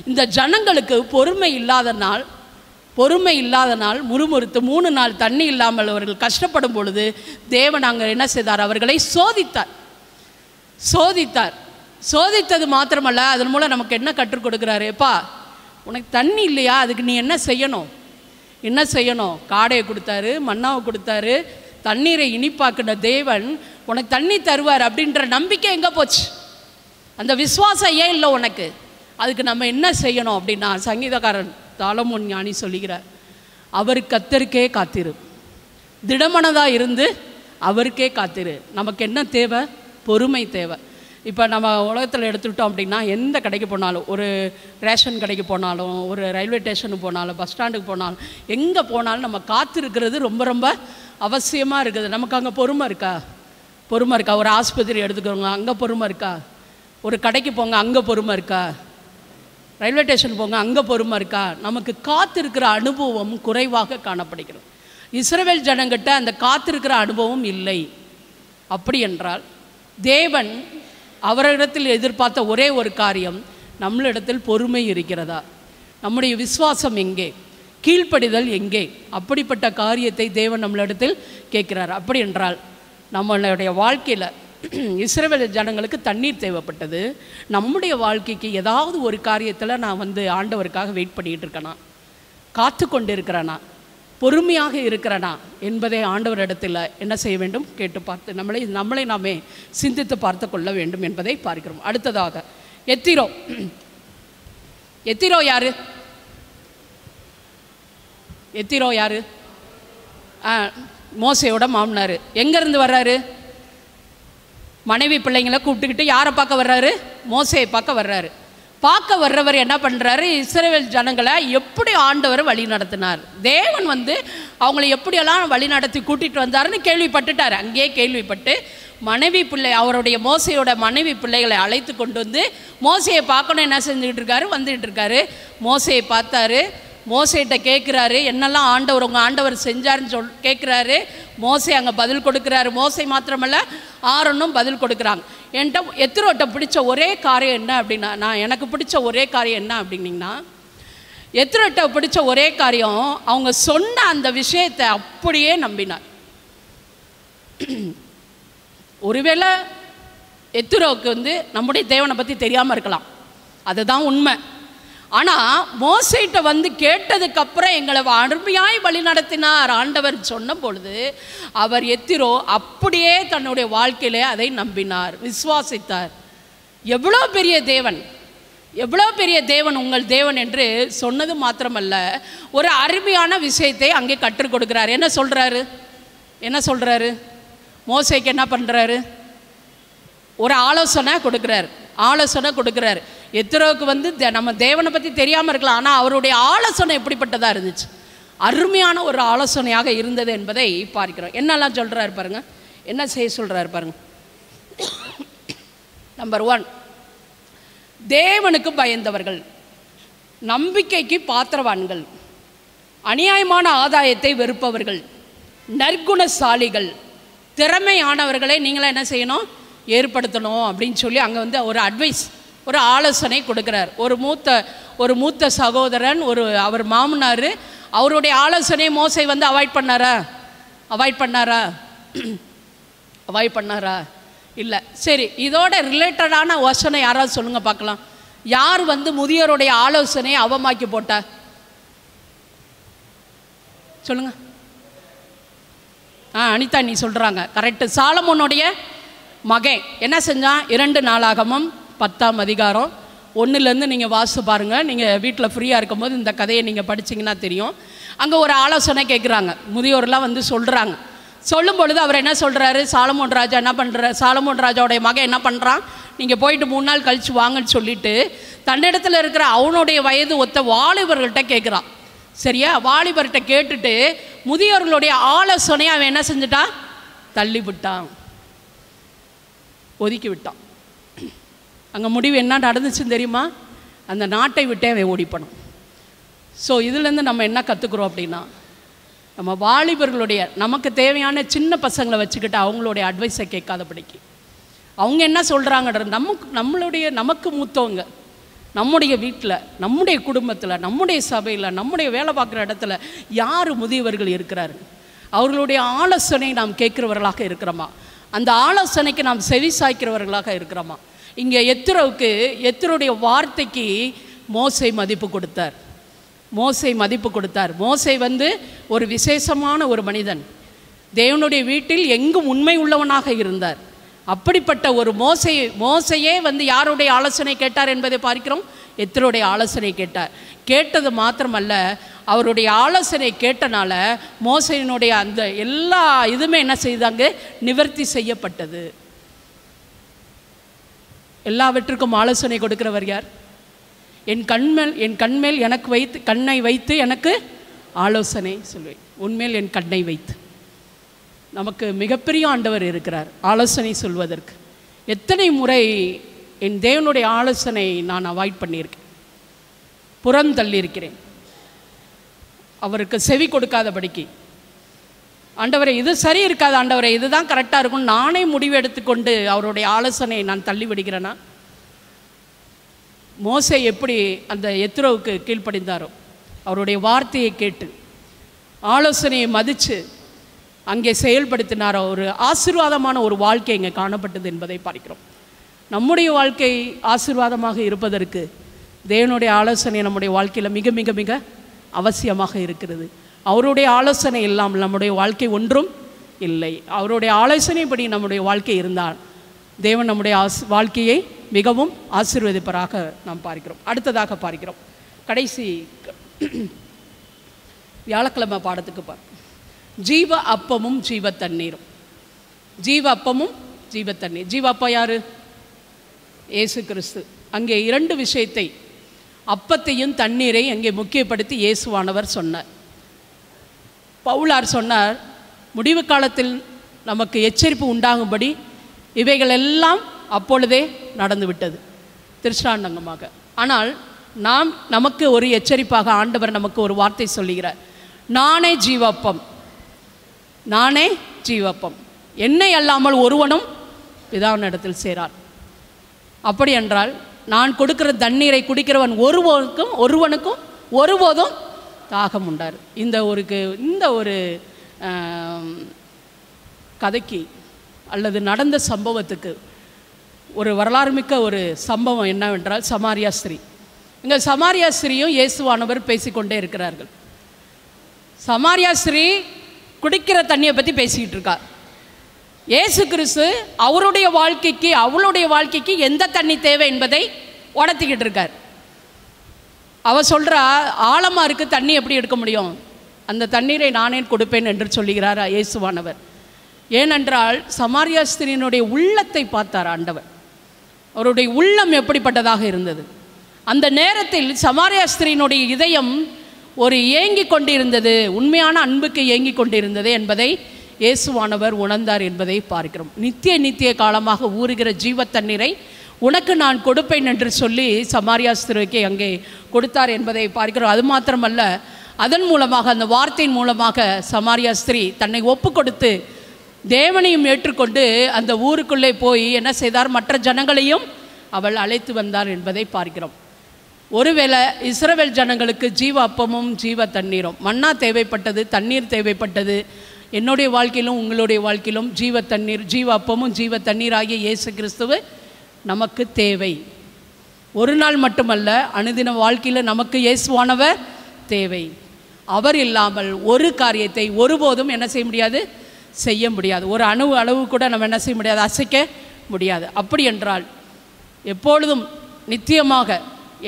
இந்த ஜனங்களுக்கு பொறுமை இல்லாத நாள் முறுமுறுத்து 3 நாள் தண்ணி இல்லாமல் அவர்கள் கஷ்டப்படும் பொழுது தேவன் அங்கே என்ன செய்தார்? அவர்களை சோதித்தது மாத்திரமல்ல, அதன் மூலம் நமக்கு என்ன கற்றுக் கொடுக்குறாரு? எப்பா, உனக்கு தண்ணி இல்லையா? அதுக்கு நீ என்ன செய்யணும்? காடையை கொடுத்தாரு, மன்னாவை கொடுத்தாரு, தண்ணீரை இனிப்பாக்குன தேவன் உனக்கு தண்ணி தருவார் அப்படின்ற நம்பிக்கை எங்கே போச்சு? அந்த விசுவாசம் ஏன் இல்லை உனக்கு? அதுக்கு நம்ம என்ன செய்யணும் அப்படின்னா, சங்கீதக்காரன் சாலமோன் ஞானி சொல்லுகிறார், அவர் கர்த்தருக்கே காத்திரு, திடமனதாக இருந்து அவருக்கே காத்திரு. நமக்கு என்ன தேவை? பொறுமை தேவை. இப்போ நம்ம உலகத்தில் எடுத்துக்கிட்டோம் அப்படின்னா, எந்த கடைக்கு போனாலும், ஒரு ரேஷன் கடைக்கு போனாலும், ஒரு ரயில்வே ஸ்டேஷனுக்கு போனாலும், பஸ் ஸ்டாண்டுக்கு போனாலும், எங்கே போனாலும் நம்ம காத்திருக்கிறது ரொம்ப ரொம்ப அவசியமாக இருக்குது. நமக்கு அங்கே பொறுமை இருக்கா? ஒரு ஆஸ்பத்திரி எடுத்துக்கோங்க, அங்கே பொறுமை இருக்கா? ஒரு கடைக்கு போங்க, அங்கே பொறுமை இருக்கா? ரயில்வே ஸ்டேஷன் போங்க, அங்கே பொறுமை இருக்கா? நமக்கு காத்திருக்கிற அனுபவம் குறைவாக காணப்படுகிறது. இஸ்ரவேல் ஜனங்கிட்ட அந்த காத்திருக்கிற அனுபவம் இல்லை. அப்படி என்றால் தேவன் அவரிடத்தில் எதிர்பார்த்த ஒரே ஒரு காரியம், நம்மளிடத்தில் பொறுமை இருக்கிறதா? நம்முடைய விசுவாசம் எங்கே? கீழ்ப்படிதல் எங்கே? அப்படிப்பட்ட காரியத்தை தேவன் நம்மளிடத்தில் கேட்கிறார். அப்படி என்றால் நம்மளுடைய வாழ்க்கையில் இஸ்ரவேல் ஜனங்களுக்கு தண்ணீர் தேவைப்பட்டது. நம்முடைய வாழ்க்கைக்கு ஏதாவது ஒரு காரியத்தில் நான் ஆண்டவருக்காக வெயிட் பண்ணிகிட்டு இருக்கேனா? காத்து கொண்டு இருக்கிறேனா? பொறுமையாக இருக்கிறனா என்பதை ஆண்டவரிடத்தில் என்ன செய்ய வேண்டும்? கேட்டு பார்த்து நம்மளை நாமே சிந்தித்து பார்த்து கொள்ள வேண்டும் என்பதை பார்க்கிறோம். அடுத்ததாக எத்திரோ யாரு? மோசையோட மாமனார். எங்கேருந்து வர்றாரு? மனைவி பிள்ளைங்களை கூப்பிட்டுக்கிட்டு யாரை பார்க்க வர்றாரு? மோசையை பார்க்க வர்றாரு. பார்க்க வர்றவர் என்ன பண்ணுறாரு? இஸ்ரவேல் ஜனங்களை எப்படி ஆண்டவர் வழி நடத்தினார், தேவன் அவங்களை எப்படியெல்லாம் வழி நடத்தி கூட்டிகிட்டு வந்தாருன்னு கேள்விப்பட்டுட்டார். அங்கேயே கேள்விப்பட்டு அவருடைய மோசையோட மனைவி பிள்ளைகளை அழைத்து கொண்டு மோசையை பார்க்கணும் என்ன செஞ்சுக்கிட்டு இருக்காரு. மோசையை பார்த்தாரு. மோசைகிட்ட கேட்குறாரு, என்னெல்லாம் உங்கள் ஆண்டவர் செஞ்சாருன்னு கேட்குறாரு. மோசே அங்கே பதில் கொடுக்குறாரு. மோசே மாத்திரமல்ல, ஆரோனும் பதில் கொடுக்குறாங்க. என்கிட்ட எத்திரோட்ட பிடிச்ச ஒரே காரியம் என்ன அப்படின்னா, எனக்கு பிடிச்ச ஒரே காரியம் என்ன அப்படின்னிங்கன்னா, எத்திரோட்ட பிடிச்ச ஒரே காரியம் அவங்க சொன்ன அந்த விஷயத்தை அப்படியே நம்பினார். ஒருவேளை எத்திரோவுக்கு நம்முடைய தேவனை பற்றி தெரியாமல் இருக்கலாம், அதுதான் உண்மை. ஆனால் மோசேட்ட கேட்டதுக்கப்புறம் எங்களை அருமையாய் வழி நடத்தினார் ஆண்டவர் சொன்ன பொழுது, அவர் எத்திரோ அப்படியே தன்னுடைய வாழ்க்கையிலே அதை நம்பினார், விசுவாசித்தார். எவ்வளோ பெரிய தேவன், எவ்வளோ பெரிய தேவன் உங்கள் தேவன் என்று சொன்னது மாத்திரமல்ல, ஒரு அருமையான விஷயத்தை அங்கே கற்றுக் கொடுக்கிறார். என்ன சொல்கிறாரு? மோசேக்கு என்ன பண்ணுறாரு? ஒரு ஆலோசனை கொடுக்குறாரு. எத்திரோவுக்கு நம்ம தேவனை பற்றி தெரியாமல் இருக்கலாம், ஆனால் அவருடைய ஆலோசனை எப்படிப்பட்டதாக இருந்துச்சு? அருமையான ஒரு ஆலோசனையாக இருந்தது என்பதை பார்க்கிறோம். என்னெல்லாம் சொல்கிறாரு பாருங்க, என்ன செய்ய சொல்கிறாரு பாருங்க. நம்பர் 1, தேவனுக்கு பயந்தவர்கள், நம்பிக்கைக்கு பாத்திரவான்கள், அநியாயமான ஆதாயத்தை வெறுப்பவர்கள், நற்குணசாலிகள், திறமையானவர்களை நீங்களாம் என்ன செய்யணும்? ஏற்படுத்தணும் அப்படின்னு சொல்லி அங்கே ஒரு அட்வைஸ், ஒரு ஆலோசனை கொடுக்குறார். ஒரு மூத்த சகோதரன், அவர் மாமனார், அவருடைய ஆலோசனையை மோசே அவாய்ட் பண்ணாரா? இல்லை. சரி, இதோட ரிலேட்டடான வசனம் யாராவது சொல்லுங்க பார்க்கலாம். யார் முதியோருடைய ஆலோசனையை அவமாக்கி போட்டா? சொல்லுங்க. அனிதா நீ சொல்கிறாங்க, கரெக்டு. சாலமோனுடைய மகன் என்ன செஞ்சான்? 2 நாளாகமம் 10ஆம் அதிகாரம் 1லேருந்து நீங்கள் வாசித்து பாருங்கள். நீங்கள் வீட்டில் ஃப்ரீயாக இருக்கும்போது இந்த கதையை நீங்கள் படிச்சிங்கன்னா தெரியும். அங்கே ஒரு ஆலோசனை கேட்குறாங்க, முதியோர்லாம் சொல்கிறாங்க. சொல்லும் பொழுது அவர் என்ன சொல்கிறாரு? சாலமோன் ராஜாவுடைய மகன் என்ன பண்ணுறான்? நீங்கள் போயிட்டு 3 நாள் கழித்து வாங்கன்னு சொல்லிட்டு தன்னிடத்தில் இருக்கிற அவனுடைய வயது ஒத்த வாலிபர்கள்ட்ட கேட்குறான். சரியா? வாலிபர்கிட்ட கேட்டுட்டு முதியோர்களுடைய ஆலோசனையை அவன் என்ன செஞ்சுட்டான்? தள்ளிவிட்டான், ஒதுக்கி விட்டான். அங்கே முடிவு என்ன நடந்துச்சுன்னு தெரியுமா? அந்த நாட்டை விட்டே அவன் ஓடிப்பணும். ஸோ இதுலேருந்து நம்ம என்ன கற்றுக்குறோம் அப்படின்னா, நம்ம வாலிபர்களுடைய நமக்கு தேவையான சின்ன பசங்களை வச்சுக்கிட்டு அவங்களுடைய அட்வைஸை கேட்காதபடிக்கு, அவங்க என்ன சொல்கிறாங்கன்றது நமக்கு மூத்தவங்க, நம்முடைய வீட்டில், நம்முடைய குடும்பத்தில், நம்முடைய சபையில், நம்முடைய வேலை பார்க்குற இடத்துல யார் முதியவர்கள் இருக்கிறாரு, அவர்களுடைய ஆலோசனை நாம் கேட்குறவர்களாக இருக்கிறோமா? அந்த ஆலோசனைக்கு நாம் செவி சாய்க்கிறவர்களாக இருக்கிறோமா? இங்கே எத்திரோடைய வார்த்தைக்கு மோசே மதிப்பு கொடுத்தார். மோசே ஒரு விசேஷமான ஒரு மனிதன், தேவனுடைய வீட்டில் எங்கும் உண்மை உள்ளவனாக இருந்தார். அப்படிப்பட்ட ஒரு மோசையே யாருடைய ஆலோசனை கேட்டார் என்பதை பார்க்கிறோம். எத்திரோடைய ஆலோசனை கேட்டது மாத்திரமல்ல, அவருடைய ஆலோசனை கேட்டனால மோசையினுடைய அந்த எல்லா இதுவுமே என்ன செய்தாங்க? நிவர்த்தி செய்யப்பட்டது. எல்லாவற்றுக்கும் ஆலோசனை கொடுக்கிறவர் யார்? என் கண்மேல் எனக்கு கண்ணை வைத்து எனக்கு ஆலோசனை சொல்வேன், உன்மேல் என் கண்ணை வைத்து. நமக்கு மிகப்பெரிய ஆண்டவர் இருக்கிறார் ஆலோசனை சொல்வதற்கு. எத்தனை முறை என் தேவனுடைய ஆலோசனை நான் அவாய்ட் பண்ணியிருக்கேன், புறந்தள்ளியிருக்கிறேன். அவருக்கு செவி கொடுக்காதபடிக்கு, ஆண்டவரை இது சரி இருக்காது, ஆண்டவரை இதுதான் கரெக்டாக இருக்கும் நானே முடிவு எடுத்துக்கொண்டு அவருடைய ஆலோசனையை நான் தள்ளி விடுகிறேன்னா, மோசே எப்படி அந்த எத்திரோவுக்கு கீழ்ப்படிந்தாரோ, அவருடைய வார்த்தையை கேட்டு ஆலோசனையை மதித்து அங்கே செயல்படுத்தினாரோ, ஒரு ஆசீர்வாதமான ஒரு வாழ்க்கை இங்கே காணப்பட்டது என்பதை பார்க்கிறோம். நம்முடைய வாழ்க்கை ஆசீர்வாதமாக இருப்பதற்கு தேவனுடைய ஆலோசனை நம்முடைய வாழ்க்கையில் மிக மிக மிக அவசியமாக இருக்கிறது. அவருடைய ஆலோசனை இல்லாமல் நம்முடைய வாழ்க்கை ஒன்றும் இல்லை. அவருடைய ஆலோசனைப்படி நம்முடைய வாழ்க்கை இருந்தால் தேவன் நம்முடைய வாழ்க்கையை மிகவும் ஆசீர்வதிப்பராக நாம் பார்க்கிறோம். அடுத்ததாக பார்க்கிறோம், கடைசி வியாழக்கிழமை பாடத்துக்கு பார்ப்போம். ஜீவ அப்பமும் ஜீவ தண்ணீரும். ஜீவ அப்பமும் ஜீவ தண்ணீர். ஜீவ அப்பம் யாரு? இயேசு கிறிஸ்து. அங்கே 2 விஷயத்தை, அப்பத்தையும் தண்ணீரை அங்கே முக்கியப்படுத்தி இயேசுவானவர் சொன்னார். பவுலார் சொன்னார், முடிவு காலத்தில் நமக்கு எச்சரிப்பு உண்டாகும்படி இவைகள் எல்லாம் அப்பொழுதே நடந்துவிட்டது திருஷ்டாந்தங்கமாக. ஆனால் நமக்கு ஒரு எச்சரிப்பாக ஆண்டவர் நமக்கு ஒரு வார்த்தை சொல்லுகிறார், நானே ஜீவப்பம், நானே ஜீவப்பம். என்னை அல்லாமல் ஒருவனும் பிதாவினிடத்தில் சேரான். அப்படி என்றால் நான் கொடுக்கிற தண்ணீரை குடிக்கிறவன் ஒருவனுக்கும் ஒருபோதும் தாகம் உண்டார். இந்த ஒரு கதைக்கு அல்லது நடந்த சம்பவத்துக்கு ஒரு வரலாறு மிக்க ஒரு சம்பவம் என்னவென்றால் சமாரியா ஸ்திரீ. இங்கே சமாரியா ஸ்திரீயும் இயேசுவானவர் பேசிக்கொண்டே இருக்கிறார்கள். சமாரியா ஸ்திரீ குடிக்கிற தண்ணியை பற்றி பேசிக்கிட்டு இருக்கார். இயேசு கிறிஸ்து அவளுடைய வாழ்க்கைக்கு எந்த தண்ணி தேவை என்பதை உணர்த்திக்கிட்டு இருக்கார். அவ சொல்கிறா, ஆழமாக இருக்கு, தண்ணி எப்படி எடுக்க முடியும், அந்த தண்ணீரை நானே கொடுப்பேன் என்று சொல்லுகிறார் இயேசுவானவர். ஏனென்றால் சமாரியா ஸ்திரீயினுடைய உள்ளத்தை பார்த்தார் ஆண்டவர். அவருடைய உள்ளம் எப்படிப்பட்டதாக இருந்தது. அந்த நேரத்தில் சமாரியா ஸ்திரீயினுடைய இதயம் ஒரு ஏங்கி கொண்டிருந்தது, உண்மையான அன்புக்கு ஏங்கி கொண்டிருந்தது என்பதை இயேசுவானவர் உணர்ந்தார் என்பதை பார்க்கிறோம். நித்திய காலமாக ஊறுகிற ஜீவ தண்ணீரை உனக்கு நான் கொடுப்பேன் என்று சொல்லி சமாரியா ஸ்திரீக்கு அங்கே கொடுத்தார் என்பதை பார்க்கிறோம். அது மாத்திரமல்ல, அதன் மூலமாக, அந்த வார்த்தையின் மூலமாக சமாரியா ஸ்திரீ தன்னை ஒப்பு கொடுத்து தேவனையும் ஏற்றுக்கொண்டு அந்த ஊருக்குள்ளே போய் என்ன செய்தார், மற்ற ஜனங்களையும் அவள் அழைத்து வந்தார் என்பதை பார்க்கிறோம். ஒருவேளை இஸ்ரவேல் ஜனங்களுக்கு ஜீவ அப்பமும் ஜீவ தண்ணீரும், மன்னா தேவைப்பட்டது, தண்ணீர் தேவைப்பட்டது. என்னுடைய வாழ்க்கையிலும் உங்களுடைய வாழ்க்கையிலும் ஜீவ தண்ணீர், ஜீவ அப்பமும் ஜீவ தண்ணீர் ஆகிய இயேசு கிறிஸ்துவ நமக்கு தேவை. ஒரு நாள் மட்டுமல்ல, அனுதின வாழ்க்கையில் நமக்கு இயேசுவானவர் தேவை. அவர் இல்லாமல் ஒரு காரியத்தை ஒருபோதும் என்ன செய்ய முடியாது, செய்ய முடியாது. ஒரு அளவு கூட நம்ம என்ன செய்ய முடியாது, அசைக்க முடியாது. அப்படி என்றால் எப்பொழுதும் நித்தியமாக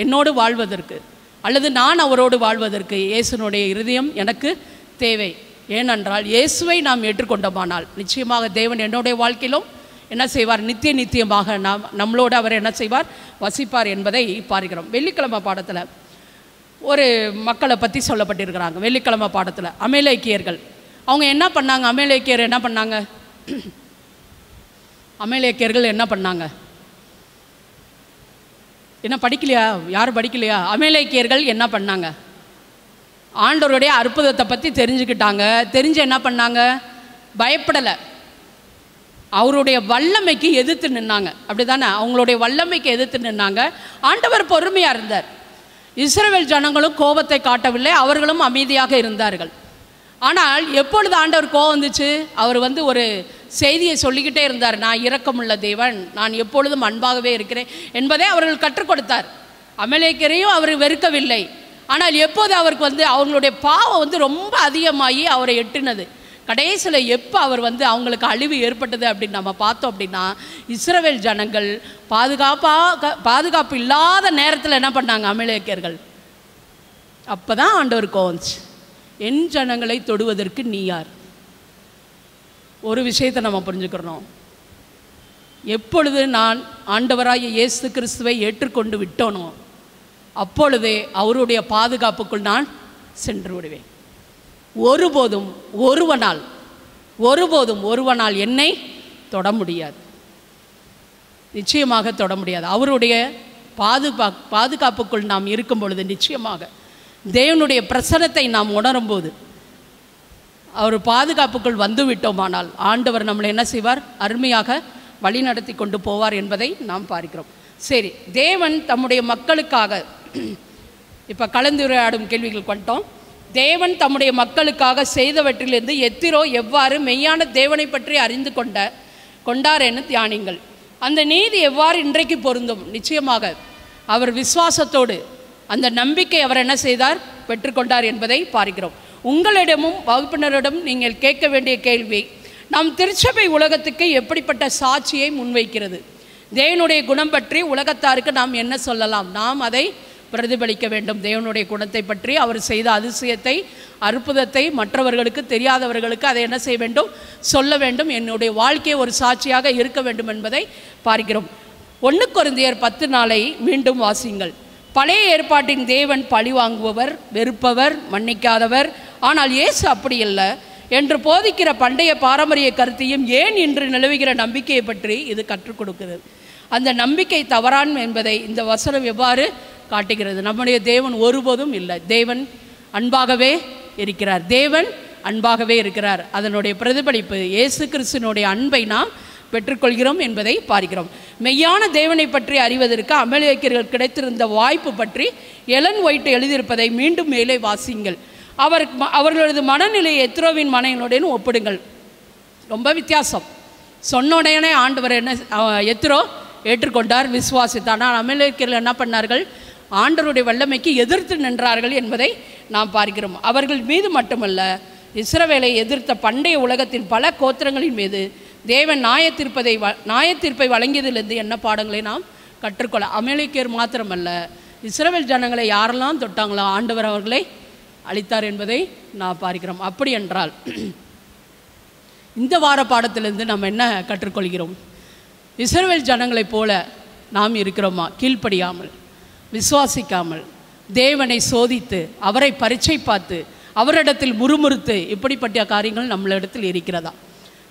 என்னோடு வாழ்வதற்கு அல்லது நான் அவரோடு வாழ்வதற்கு இயேசுனுடைய இருதயம் எனக்கு தேவை. ஏனென்றால் இயேசுவை நாம் ஏற்றுக்கொண்டோமானால் நிச்சயமாக தேவன் என்னுடைய வாழ்க்கையிலும் என்ன செய்வார், நித்தியமாக நம்மளோடு அவர் என்ன செய்வார், வசிப்பார் என்பதை பார்க்கிறோம். வெள்ளிக்கிழமை பாடத்தில் ஒரு மக்களை பற்றி சொல்லப்பட்டிருக்கிறாங்க. வெள்ளிக்கிழமை பாடத்தில் அமலேக்கியர்கள் அவங்க என்ன பண்ணாங்க, அமலேக்கியர்கள் என்ன பண்ணாங்க, என்ன படிக்கலையா, யாரும் படிக்கலையா? அமலேக்கியர்கள் என்ன பண்ணாங்க, ஆண்டவருடைய அற்புதத்தை பற்றி தெரிஞ்சுக்கிட்டாங்க. தெரிஞ்சு என்ன பண்ணாங்க, பயப்படலை, அவருடைய வல்லமைக்கு எதிர்த்து நின்னாங்க. அப்படி தானே, அவங்களுடைய வல்லமைக்கு எதிர்த்து நின்னாங்க. ஆண்டவர் பொறுமையாக இருந்தார். இஸ்ரவேல் ஜனங்களும் கோபத்தை காட்டவில்லை, அவர்களும் அமைதியாக இருந்தார்கள். ஆனால் எப்பொழுது ஆண்டவர் கோபம் வந்துச்சு, அவர் ஒரு செய்தியை சொல்லிக்கிட்டே இருந்தார். நான் இரக்கமுள்ள தேவன், நான் எப்பொழுதும் அன்பாகவே இருக்கிறேன் என்பதை அவர்கள் கற்றுக் கொடுத்தார். அமலேக்கியரையும் அவர் வெறுக்கவில்லை. ஆனால் எப்போது அவருக்கு அவங்களுடைய பாவம் ரொம்ப அதிகமாகி அவரை எட்டினது, கடைசியில் எப்போ அவர் அவங்களுக்கு அழிவு ஏற்பட்டது அப்படின்னு நம்ம பார்த்தோம் அப்படின்னா, இஸ்ரவேல் ஜனங்கள் பாதுகாப்பு இல்லாத நேரத்தில் என்ன பண்ணாங்க அமலேக்கியர்கள். அப்போ தான் ஆண்டவர் கோவந்துச்சு, என் ஜனங்களை தொடுவதற்கு நீ யார்? ஒரு விஷயத்தை நம்ம புரிஞ்சுக்கிறோம், எப்பொழுது நான் ஆண்டவராகிய இயேசு கிறிஸ்துவை ஏற்றுக்கொண்டு விட்டோனோ அப்பொழுதே அவருடைய பாதுகாப்புக்குள் நான் சென்று விடுவேன். ஒருபோதும் ஒருவனால் என்னை தொட முடியாது, நிச்சயமாக தொட முடியாது. அவருடைய பாதுகாப்புக்குள் நாம் இருக்கும் பொழுது, நிச்சயமாக தேவனுடைய பிரசன்னத்தை நாம் உணரும் போது, அவர் பாதுகாப்புக்குள் வந்து விட்டோமானால் ஆண்டவர் நம்மளை என்ன செய்வார், அருமையாக வழி நடத்தி கொண்டு போவார் என்பதை நாம் பார்க்கிறோம். சரி, தேவன் தம்முடைய மக்களுக்காக, இப்போ கலந்துரையாடும் கேள்விகள் கொண்டோம். தேவன் தம்முடைய மக்களுக்காக செய்தவற்றிலிருந்து எத்திரோ எவ்வாறு மெய்யான தேவனை பற்றி அறிந்து கொண்டார் என தியானிங்கள். அந்த நீதி எவ்வாறு இன்றைக்கு பொருந்தும்? நிச்சயமாக அவர் விசுவாசத்தோடு அந்த நம்பிக்கை அவர் என்ன செய்தார், பெற்றுக்கொண்டார் என்பதை பார்க்கிறோம். உங்களிடமும் வகுப்பினரிடம் நீங்கள் கேட்க வேண்டிய கேள்வி, நாம் திருச்சபை உலகத்துக்கு எப்படிப்பட்ட சாட்சியை முன்வைக்கிறது? தேவனுடைய குணம் பற்றி உலகத்தாருக்கு நாம் என்ன சொல்லலாம்? நாம் அதை பிரதிபலிக்க வேண்டும். தேவனுடைய குணத்தை பற்றி, அவர் செய்த அதிசயத்தை, அற்புதத்தை மற்றவர்களுக்கு, தெரியாதவர்களுக்கு அதை என்ன செய்ய வேண்டும், சொல்ல வேண்டும். என்னுடைய வாழ்க்கையை ஒரு சாட்சியாக இருக்க வேண்டும் என்பதை பார்க்கிறோம். 1 கொரிந்தியர் 10 மீண்டும் வாசிங்கள். பழைய ஏற்பாட்டின் தேவன் பழி வாங்குபவர், வெறுப்பவர், மன்னிக்காதவர். ஆனால் இயேசு அப்படி இல்லை என்று போதிக்கிற பண்டைய பாரம்பரிய கருத்தையும் ஏன் இன்று நிலவுகிற நம்பிக்கையை பற்றி இது கற்றுக் கொடுக்கிறது. அந்த நம்பிக்கை தவறான் என்பதை இந்த வசனம் எவ்வாறு காட்டுகிறது? நம்முடைய தேவன் ஒருபோதும் இல்லை, தேவன் அன்பாகவே இருக்கிறார். தேவன் அன்பாகவே இருக்கிறார். அதனுடைய பிரதிபலிப்பு இயேசு கிறிஸ்துவினுடைய அன்பை நாம் பெற்றுக்கொள்கிறோம் என்பதை பார்க்கிறோம். மெய்யான தேவனை பற்றி அறிவதற்கு அமலேக்கியர்கள் கிடைத்திருந்த வாய்ப்பு பற்றி எலன் ஒயிட் எழுதியிருப்பதை மீண்டும் மேலே வாசியுங்கள். அவர்களது மனநிலையை எத்ரோவின் மனநிலையுடன் ஒப்பிடுங்கள். ரொம்ப வித்தியாசம். சொன்ன உடனே ஆண்டவர் எத்ரோ ஏற்றுக்கொண்டார், விசுவாசித்தார். ஆனால் அமலேக்கியர்கள் என்ன பண்ணார்கள்? ஆண்டவருடைய வல்லமைக்கு எதிர்த்து நின்றார்கள் என்பதை நாம் பார்க்கிறோம். அவர்கள் மீது மட்டுமல்ல, இஸ்ரவேலை எதிர்த்த பண்டைய உலகத்தின் பல கோத்திரங்களின் மீது தேவன் நியாயத்தீர்ப்பை வழங்கியதிலிருந்து என்ன பாடங்களை நாம் கற்றுக்கொள்ள. அமலேக்கியர் மாத்திரமல்ல, இஸ்ரவேல் ஜனங்களை யாரெல்லாம் தொட்டாங்களோ ஆண்டவர் அவர்களை அளித்தார் என்பதை நாம் பார்க்கிறோம். அப்படி என்றால் இந்த வார பாடத்திலிருந்து நம்ம என்ன கற்றுக்கொள்கிறோம்? இஸ்ரவேல் ஜனங்களைப் போல நாம் இருக்கிறோமா? கீழ்ப்படியாமல், விசுவாசிக்காமல், தேவனை சோதித்து, அவரை பரீட்சை பார்த்து, அவரிடத்தில் முறுமுறுத்து, இப்படிப்பட்ட காரியங்கள் நம்மளிடத்தில் இருக்கிறதா?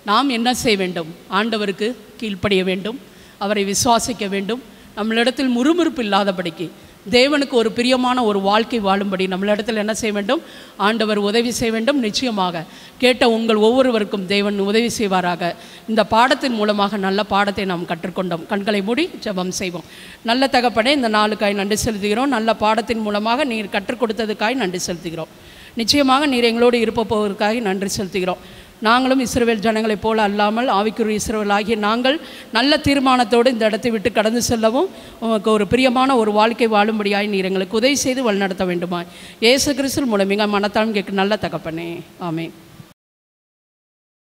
நாம் என்ன செய்ய வேண்டும்? ஆண்டவருக்கு கீழ்ப்படிய வேண்டும், அவரை விசுவாசிக்க வேண்டும். நம்மளிடத்தில் முறுமுறுப்பு இல்லாதபடிக்கு, தேவனுக்கு ஒரு பிரியமான ஒரு வாழ்க்கை வாழும்படி நம்மளிடத்தில் என்ன செய்ய வேண்டும்? ஆண்டவர் உதவி செய்ய வேண்டும். நிச்சயமாக கேட்ட உங்கள் ஒவ்வொருவருக்கும் தேவன் உதவி செய்வாராக. இந்த பாடத்தின் மூலமாக நல்ல பாடத்தை நாம் கற்றுக்கொண்டோம். கண்களை மூடி ஜெபம் செய்வோம். நல்ல தகப்பனே, இந்த நாளுக்காய் நன்றி செலுத்துகிறோம். நல்ல பாடத்தின் மூலமாக நீர் கற்றுக் கொடுத்ததுக்காய் நன்றி செலுத்துகிறோம். நிச்சயமாக நீர் எங்களோடு இருப்ப போவதற்காக நன்றி செலுத்துகிறோம். நாங்களும் இஸ்ரவேல் ஜனங்களைப் போல அல்லாமல் ஆவிக்குரிய இஸ்ரவேல் ஆகிய நாங்கள் நல்ல தீர்மானத்தோடு இந்த இடத்தை விட்டு கடந்து செல்லவும், உமக்கு ஒரு பிரியமான ஒரு வாழ்க்கை வாழும்படியாய் நீர் எங்களுக்கு உதவி செய்து வழிநடத்த வேண்டுமாய் இயேசு கிறிஸ்து மூலம் மிக மனத்தாலும் கேட்க நல்ல தகப்பனே, ஆமென்.